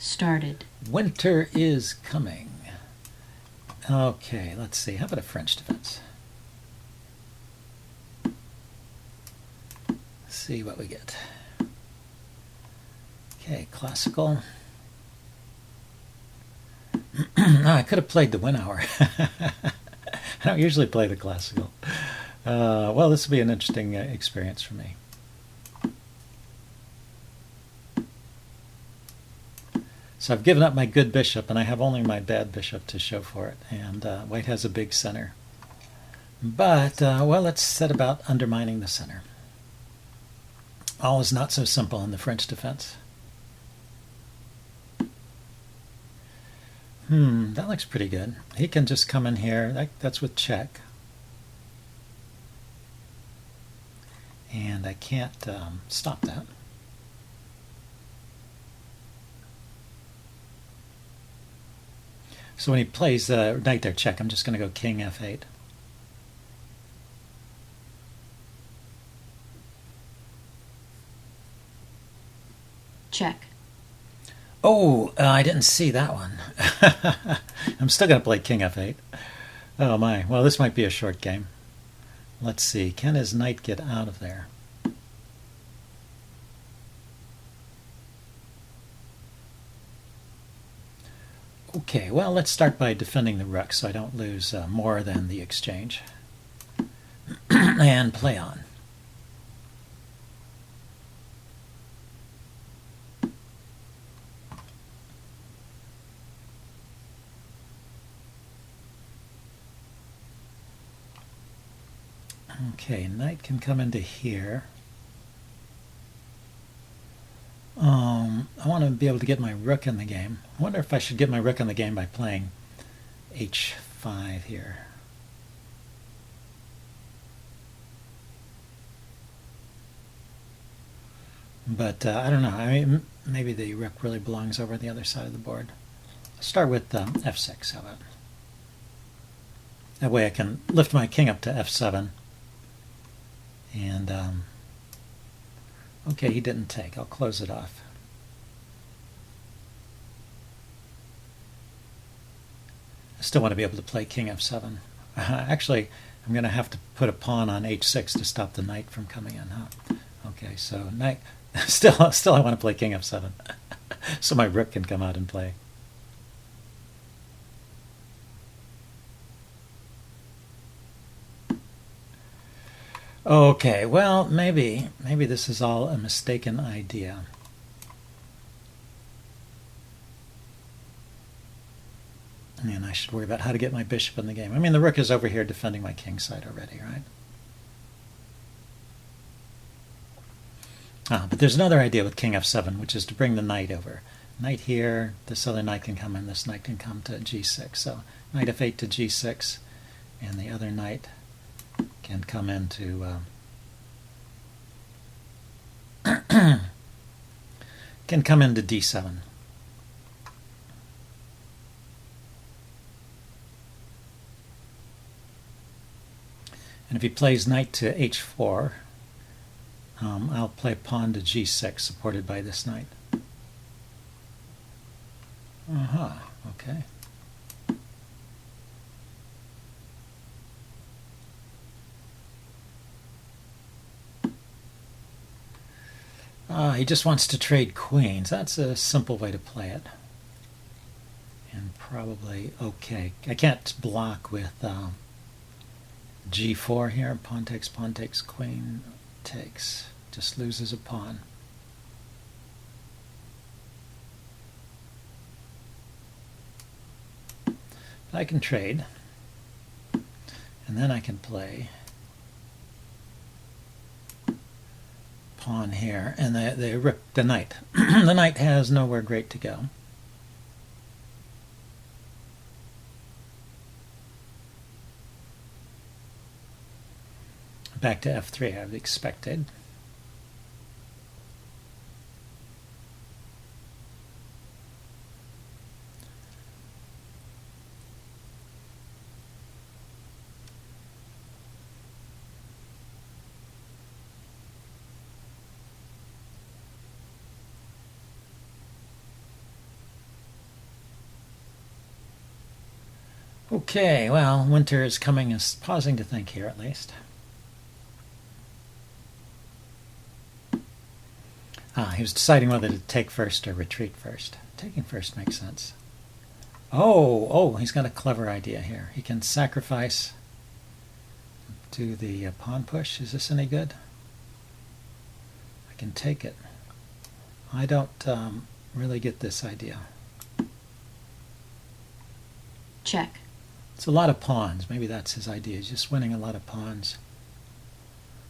Started. Winter is coming. Okay, let's see. How about a French defense? Let's see what we get. Okay, classical. I could have played the Winawer. I don't usually play the classical. Well, this will be an interesting experience for me. So I've given up my good bishop, and I have only my bad bishop to show for it. And white has a big center. But, well, let's set about undermining the center. All is not so simple in the French defense. That looks pretty good. He can just come in here. That's with check. And I can't stop that. So when he plays knight there check, I'm just going to go king f8. Check. Oh, I didn't see that one. I'm still going to play king f8. Oh my, well this might be a short game. Let's see, can his knight get out of there? Okay, well let's start by defending the rook so I don't lose more than the exchange. And play on. Okay, knight can come into here. I want to be able to get my rook in the game. I wonder if I should get my rook in the game by playing h5 here. But I don't know. I mean, maybe the rook really belongs over the other side of the board. I'll start with f6. How about? That way I can lift my king up to f7. And okay, he didn't take. I'll close it off. I still want to be able to play king f7. Actually, I'm going to have to put a pawn on h6 to stop the knight from coming in. Huh? Okay, so knight. Still, I want to play king f7, so my rook can come out and play. Okay, well, maybe this is all a mistaken idea. And I should worry about how to get my bishop in the game. I mean, the rook is over here defending my king side already, right? But there's another idea with king f7, which is to bring the knight over. Knight here, this other knight can come in, this knight can come to g6. So knight f8 to g6, and the other knight can come into can come into d7. And if he plays knight to h4, I'll play pawn to g6, supported by this knight. Okay. He just wants to trade queens. That's a simple way to play it. And probably okay. I can't block with g4 here. Pawn takes, queen takes. Just loses a pawn. I can trade. And then I can play pawn here, and they rip the knight. The knight has nowhere great to go. Back to f3, I've expected. Okay, well, winter is coming, is pausing to think here at least. He was deciding whether to take first or retreat first. Taking first makes sense. Oh, he's got a clever idea here. He can sacrifice to the pawn push. Is this any good? I can take it. I don't really get this idea. Check. It's a lot of pawns. Maybe that's his idea. He's just winning a lot of pawns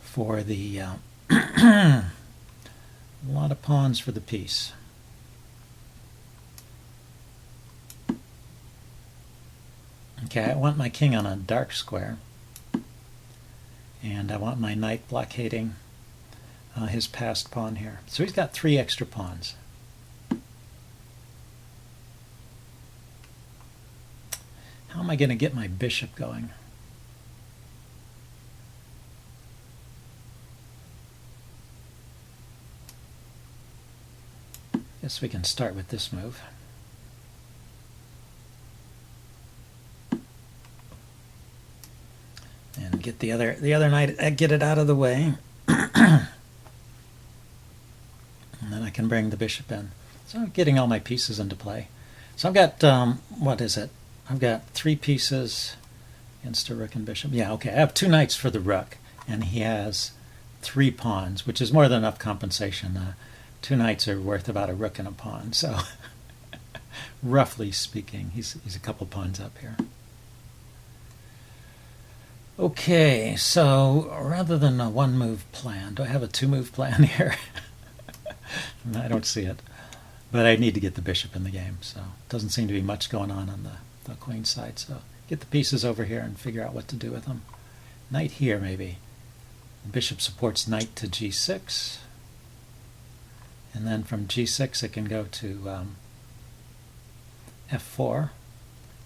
for the a lot of pawns for the piece. Okay, I want my king on a dark square, and I want my knight blockading his passed pawn here. So he's got 3 extra pawns. How am I going to get my bishop going? Guess we can start with this move. And get the other knight, get it out of the way. And then I can bring the bishop in. So I'm getting all my pieces into play. So I've got, what is it? I've got 3 pieces against a rook and bishop. Yeah, okay, I have 2 knights for the rook, and he has 3 pawns, which is more than enough compensation. 2 knights are worth about a rook and a pawn, so roughly speaking, he's a couple pawns up here. Okay, so rather than a 1-move plan, do I have a 2-move plan here? I don't see it. But I need to get the bishop in the game, so it doesn't seem to be much going on the queen side. So get the pieces over here and figure out what to do with them. Knight here, maybe. Bishop supports knight to g6. And then from g6 it can go to f4.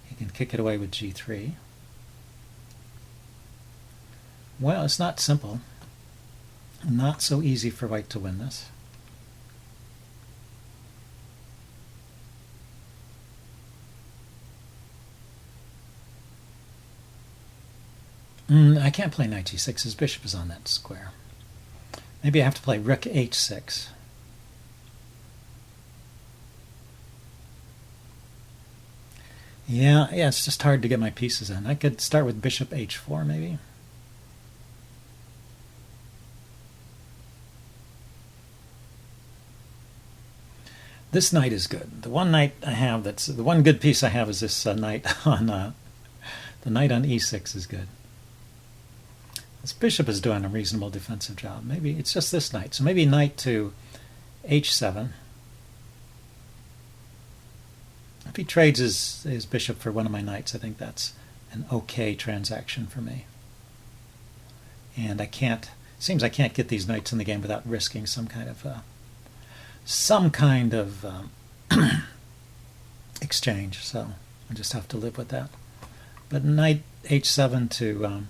He can kick it away with g3. Well, it's not simple. Not so easy for white to win this. I can't play knight g6. His bishop is on that square. Maybe I have to play rook h6. Yeah, it's just hard to get my pieces in. I could start with bishop h4 maybe. This knight is good. The one knight I have that's the one good piece I have is this knight on the knight on e6 is good. This bishop is doing a reasonable defensive job. Maybe it's just this knight. So maybe knight to h7. If he trades his bishop for one of my knights, I think that's an okay transaction for me. And seems I can't get these knights in the game without risking some kind of exchange. So I just have to live with that. But knight h7 to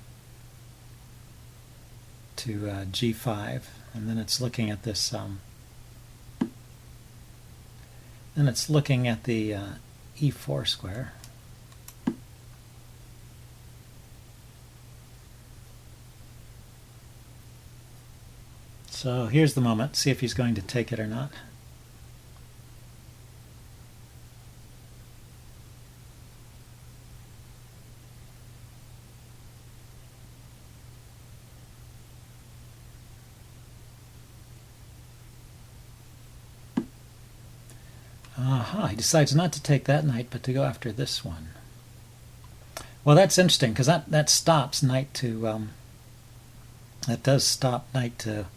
g5, and then it's looking at this. Then it's looking at the e4 square. So here's the moment. See if he's going to take it or not. He decides not to take that knight, but to go after this one. Well, that's interesting, because that stops knight to... that does stop knight to...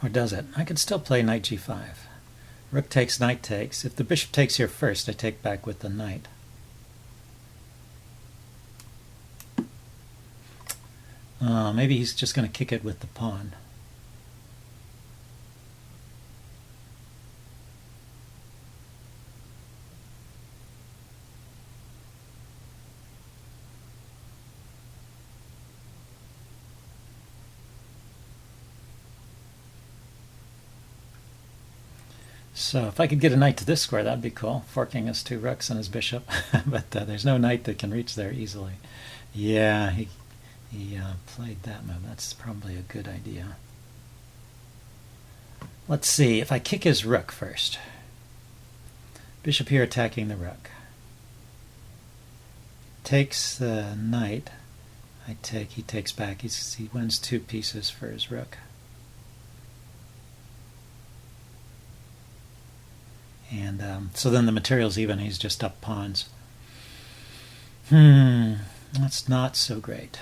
or does it? I could still play knight g5. Rook takes, knight takes. If the bishop takes here first, I take back with the knight. Maybe he's just going to kick it with the pawn. So if I could get a knight to this square, that'd be cool. Forking his 2 rooks and his bishop. But there's no knight that can reach there easily. Yeah, he played that move. That's probably a good idea. Let's see, if I kick his rook first. Bishop here attacking the rook. Takes the knight. I take, he takes back. He wins 2 pieces for his rook. And so then the material's even. He's just up pawns. That's not so great.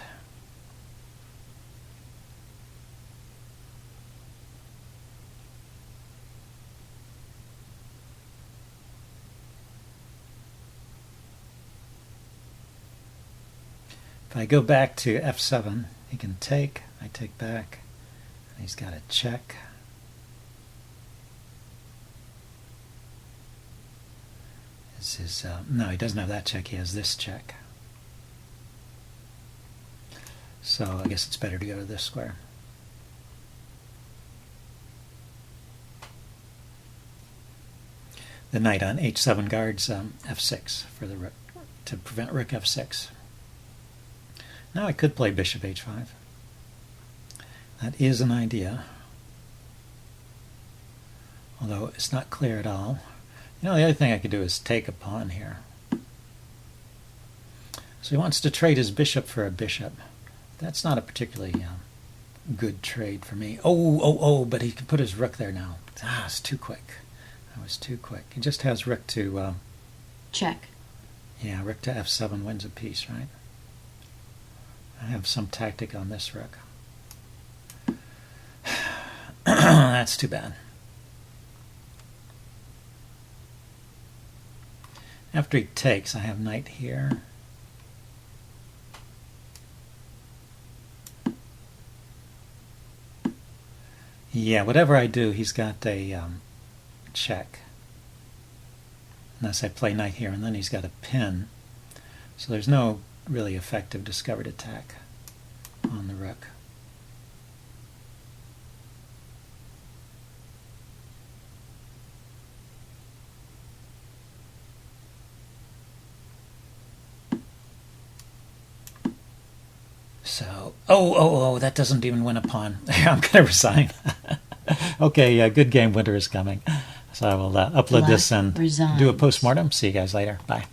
If I go back to f7, he can take, I take back, and he's got a check. This is, no, he doesn't have that check, he has this check. So I guess it's better to go to this square. The knight on h7 guards f6 for the rook, to prevent rook f6. Now I could play bishop h5. That is an idea, although it's not clear at all. You know, the other thing I could do is take a pawn here. So he wants to trade his bishop for a bishop. That's not a particularly good trade for me. Oh, but he can put his rook there now. It's too quick. That was too quick. He just has rook to... check. Yeah, rook to f7 wins a piece, right? I have some tactic on this rook. That's too bad. After he takes, I have knight here. Yeah, whatever I do, he's got a check. Unless I play knight here, and then he's got a pin. So there's no really effective discovered attack on the rook. So, oh, that doesn't even win a pawn. I'm going to resign. Okay, good game, winter is coming. So I will upload this and do a postmortem. See you guys later. Bye.